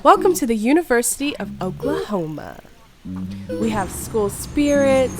Welcome to the University of Oklahoma. We have school spirit,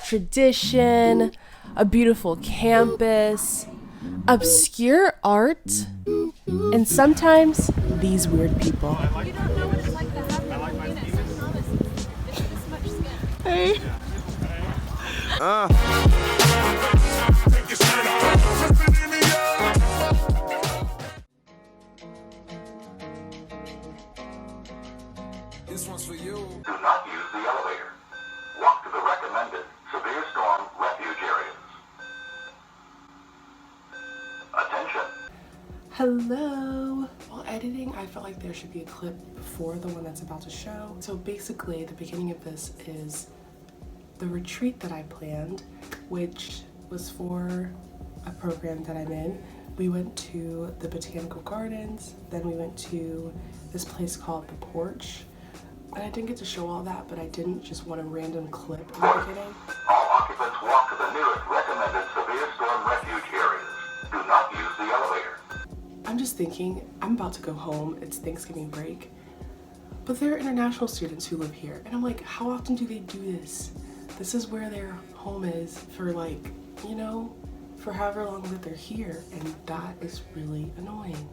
tradition, a beautiful campus, obscure art, and sometimes these weird people. You don't know what it's like to have your penis, I promise. It's this much skin. Hey. This one's for you. Do not use the elevator. Walk to the recommended severe storm refuge areas. Attention. Hello. While editing, I felt like there should be a clip before the one that's about to show. So basically, the beginning of this is the retreat that I planned, which was for a program that I'm in. We went to the Botanical Gardens, then we went to this place called The Porch. And I didn't get to show all that, but I didn't just want a random clip in the beginning. All occupants walk to the nearest recommended severe storm refuge areas. Do not use the elevator. I'm just thinking, I'm about to go home, it's Thanksgiving break, but there are international students who live here, and I'm like, how often do they do this? This is where their home is for like, you know, for however long that they're here, and that is really annoying.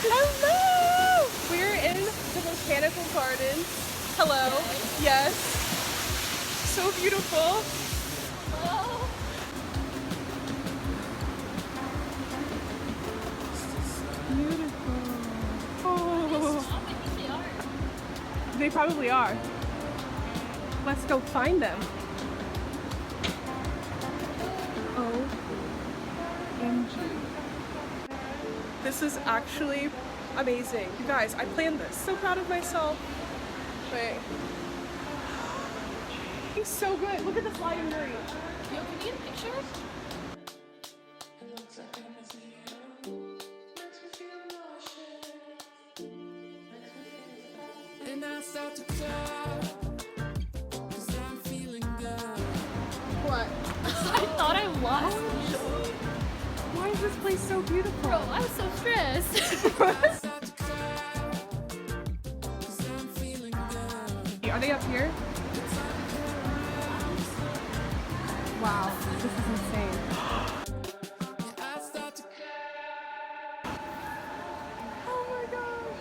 Hello! We're in the Botanical Gardens. Hello. Yes. So beautiful. Oh, Beautiful. Oh. I think they are. They probably are. Let's go find them. OMG. This is actually amazing. You guys, I planned this. So proud of myself. Wait. It's so good. Look at the sliding green. Yo, can we get a picture? And I start to cry, 'cause I'm feeling good. What? I thought I lost. Why is this place so beautiful? Bro, I was so stressed. Start to cry, 'cause I'm feeling good. Are they up here? Wow, this is insane. I start to cry. Oh my gosh.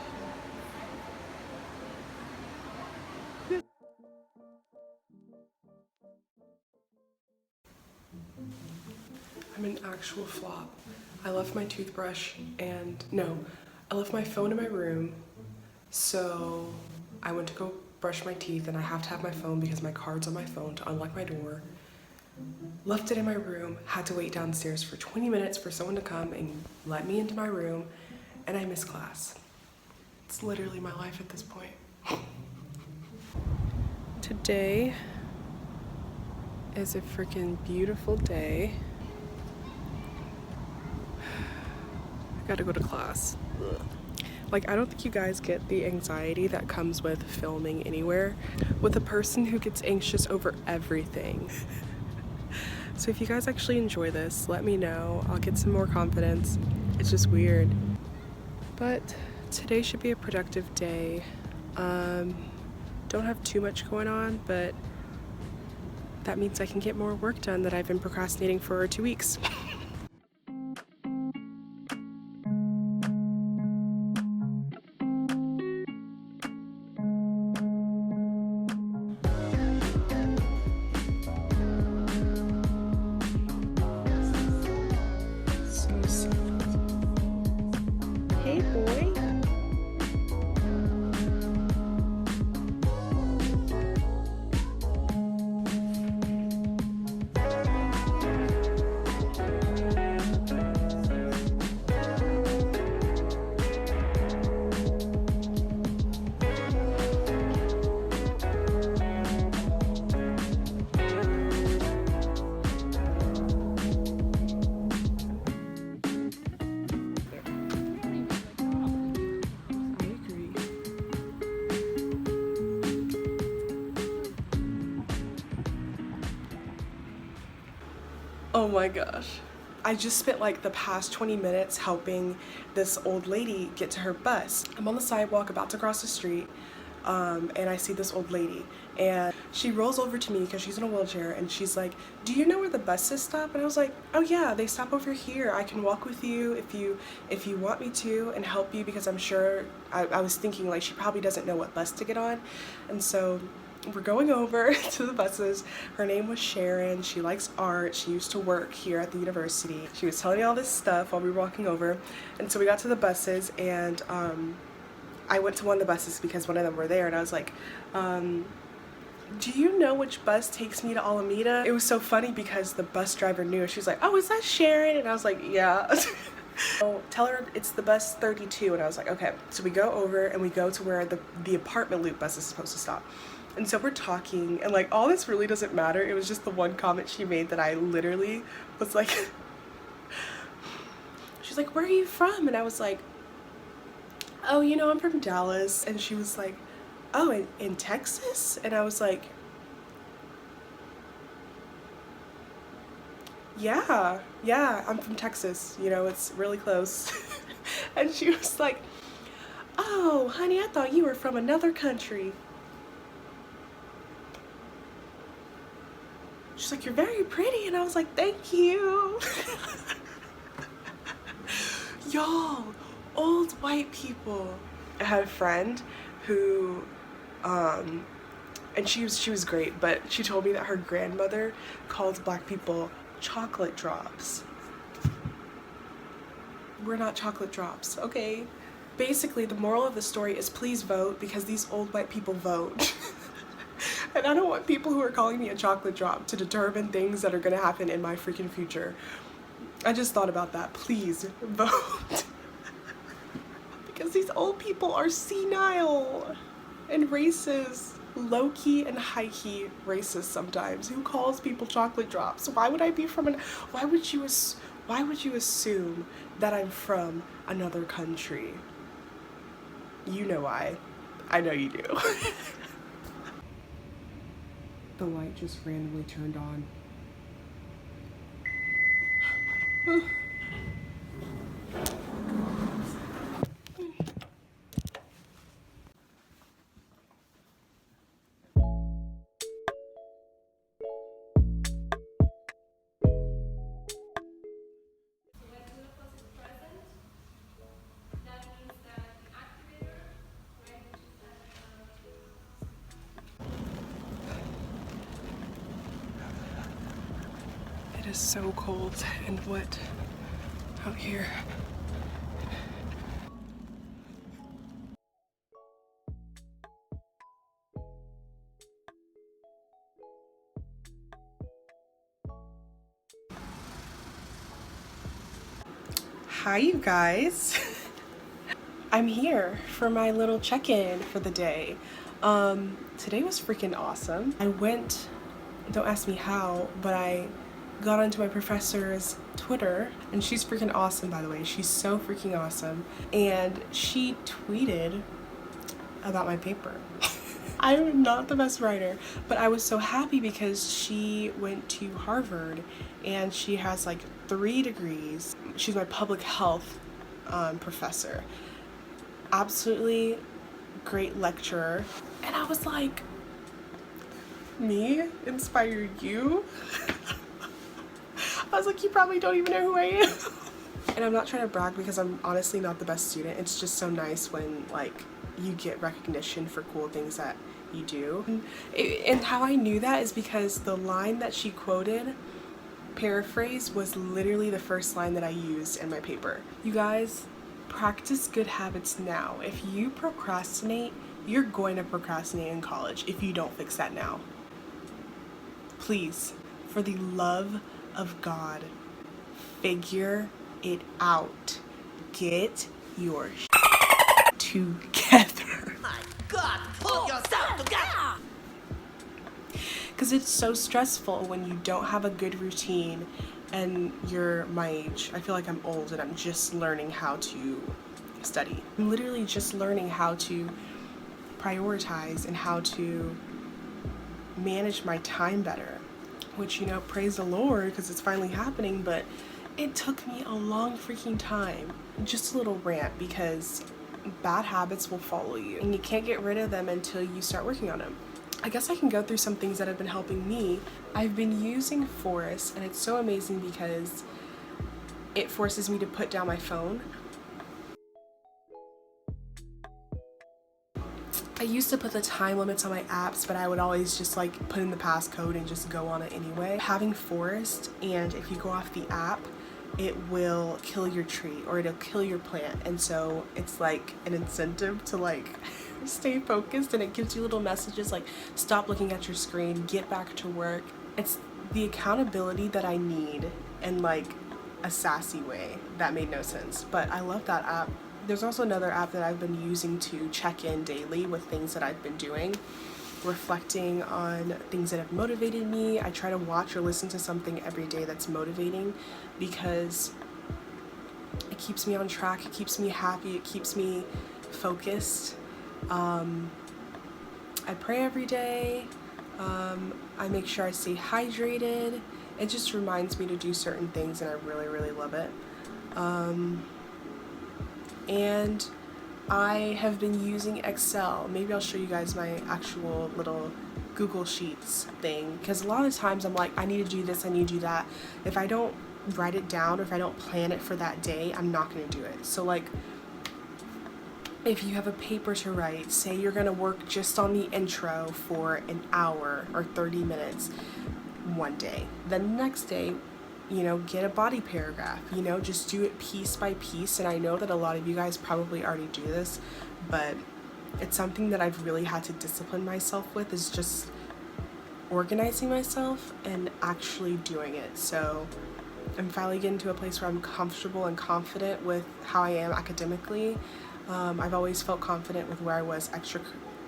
I'm an actual flop. I left my toothbrush and I left my phone in my room. So I went to go brush my teeth and I have to have my phone because my card's on my phone to unlock my door. Left it in my room, had to wait downstairs for 20 minutes for someone to come and let me into my room, and I missed class. It's literally my life at this point. Today is a freaking beautiful day. I gotta go to class. Ugh. Like, I don't think you guys get the anxiety that comes with filming anywhere with a person who gets anxious over everything. So if you guys actually enjoy this, let me know. I'll get some more confidence. It's just weird. But today should be a productive day. Don't have too much going on, but that means I can get more work done that I've been procrastinating for 2 weeks. So sweet. Hey, boy. Oh my gosh. I just spent like the past 20 minutes helping this old lady get to her bus. I'm on the sidewalk about to cross the street, and I see this old lady, and she rolls over to me because she's in a wheelchair, and she's like, "Do you know where the buses stop?" And I was like, "Oh yeah, they stop over here. I can walk with you if you want me to and help you," because I'm sure I was thinking like she probably doesn't know what bus to get on. And so we're going over to the buses. Her name was Sharon. She likes art. She used to work here at the university. She was telling me all this stuff while we were walking over. And so we got to the buses, and I went to one of the buses because one of them were there, and I was like, "Do you know which bus takes me to Alameda?" It was so funny because the bus driver knew. She was like, "Oh, is that Sharon?" And I was like, "Yeah." So tell her it's the bus 32, and I was like, "Okay." So we go over and we go to where the apartment loop bus is supposed to stop. And so we're talking, and like all this really doesn't matter. It was just the one comment she made that I literally was like, she's like, "Where are you from?" And I was like, "Oh, you know, I'm from Dallas." And she was like, "Oh, in Texas?" And I was like, yeah, I'm from Texas, you know, it's really close." And she was like, "Oh, honey, I thought you were from another country." She's like, "You're very pretty." And I was like, "Thank you." Y'all, old white people. I had a friend who, and she was great, but she told me that her grandmother called black people chocolate drops. We're not chocolate drops, okay? Basically, the moral of the story is please vote, because these old white people vote. And I don't want people who are calling me a chocolate drop to determine things that are gonna happen in my freaking future. I just thought about that. Please vote. Because these old people are senile and racist. Low-key and high-key racist sometimes. Who calls people chocolate drops? Why would I be from why would you assume that I'm from another country? You know why. I know you do. The light just randomly turned on. It is so cold and wet out here. Hi, you guys. I'm here for my little check-in for the day. Today was freaking awesome. I went, don't ask me how, but I got onto my professor's Twitter, and she's freaking awesome, by the way. She's so freaking awesome. And she tweeted about my paper. I'm not the best writer, but I was so happy because she went to Harvard and she has like 3 degrees. She's my public health professor. Absolutely great lecturer. And I was like, me inspire you? I was like, you probably don't even know who I am. And I'm not trying to brag because I'm honestly not the best student. It's just so nice when like you get recognition for cool things that you do. And how I knew that is because the line that she quoted, paraphrase, was literally the first line that I used in my paper. You guys, practice good habits now. If you procrastinate, you're going to procrastinate in college if you don't fix that now. Please, for the love of God, figure it out. Get your together. My God, pull yourself together! Because it's so stressful when you don't have a good routine and you're my age. I feel like I'm old and I'm just learning how to study. I'm literally just learning how to prioritize and how to manage my time better. Which, you know, praise the Lord because it's finally happening, but It took me a long freaking time. Just a little rant, because bad habits will follow you and you can't get rid of them until you start working on them. I guess I can go through some things that have been helping me. I've been using Forest, and it's so amazing because it forces me to put down my phone. I used to put the time limits on my apps, but I would always just like put in the passcode and just go on it anyway. Having Forest, and if you go off the app, it will kill your tree or it'll kill your plant, and so it's like an incentive to like stay focused, and it gives you little messages like stop looking at your screen, get back to work. It's the accountability that I need in like a sassy way that made no sense, but I love that app. There's also another app that I've been using to check in daily with things that I've been doing, reflecting on things that have motivated me. I try to watch or listen to something every day that's motivating, because it keeps me on track, it keeps me happy, it keeps me focused. I pray every day. I make sure I stay hydrated. It just reminds me to do certain things, and I really, really love it. And I have been using Excel. Maybe I'll show you guys my actual little Google Sheets thing, because a lot of times I'm like, I need to do this, I need to do that. If I don't write it down, or if I don't plan it for that day, I'm not going to do it. So like, if you have a paper to write, say you're going to work just on the intro for an hour or 30 minutes one day. Then the next day, you know, get a body paragraph, you know, just do it piece by piece. And I know that a lot of you guys probably already do this, but it's something that I've really had to discipline myself with, is just organizing myself and actually doing it. So I'm finally getting to a place where I'm comfortable and confident with how I am academically. I've always felt confident with where I was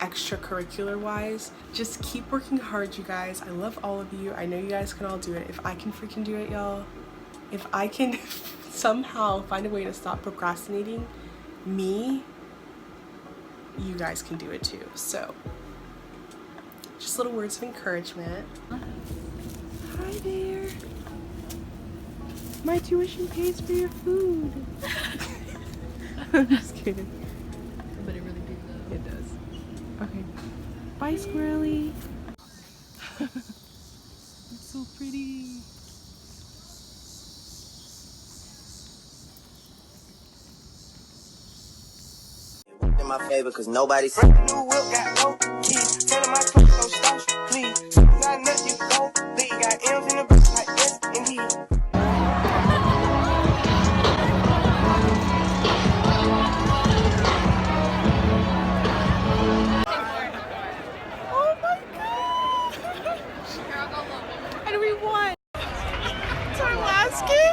extracurricular wise. Just keep working hard, you guys. I love all of you. I know you guys can all do it. If I can freaking do it, y'all, if I can somehow find a way to stop procrastinating, you guys can do it too. So just little words of encouragement. Hi there. My tuition pays for your food. I'm just kidding. But it really did though. It does. Okay. Bye, Squirrely. It's so pretty. In my favor, cause nobody's New whip got no keys. Tell my clothes no stash, please. Got nothing you go leave. Got M's in the back like yes, indeed. Oh my gosh! And we won! It's our last game!